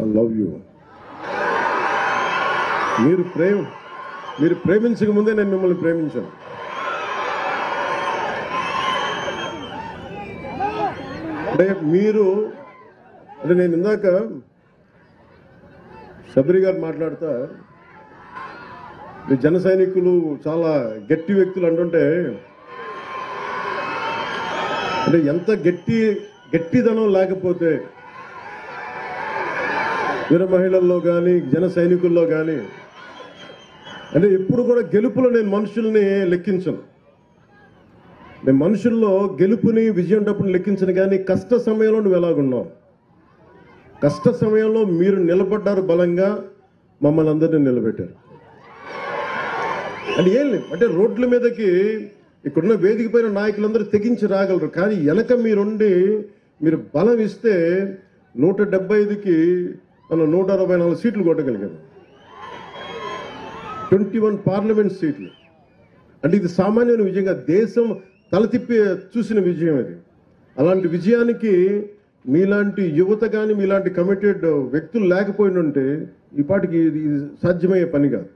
I love you. మీరు ప్రేమించక ముందే నేను మిమ్మల్ని ప్రేమించాను. అంటే నేను ఇందాక శబరి గారు మాట్లాడుతా మీ జన సైనికులు చాలా గట్టి వ్యక్తులు అంటుంటే, అంటే ఎంత గట్టిదనం లేకపోతే వీర మహిళల్లో కానీ జన సైనికుల్లో కానీ, అంటే ఎప్పుడు కూడా గెలుపులో నేను మనుషుల్ని లెక్కించను. నేను మనుషుల్లో గెలుపుని విజయం డబ్బుని లెక్కించను. కానీ కష్ట సమయంలో నువ్వు ఎలాగున్నావు, కష్ట సమయంలో మీరు నిలబడ్డారు, బలంగా మమ్మల్ని అందరినీ నిలబెట్టారు. అంటే ఏం లేదు, అంటే రోడ్ల మీదకి ఇక్కడున్న వేదిక పైన నాయకులందరూ తెగించి రాగలరు. కానీ వెనక మీరు బలం ఇస్తే 175కి మనం 164 సీట్లు కొట్టగలిగాము, 21 పార్లమెంట్ సీట్లు. అంటే ఇది సామాన్యమైన విజయంగా దేశం తల తిప్పి చూసిన విజయం అది. అలాంటి విజయానికి మీలాంటి యువత కానీ మీలాంటి కమిటెడ్ వ్యక్తులు లేకపోయినంటే ఈ పాటికి ఇది సాధ్యమయ్యే పని కాదు.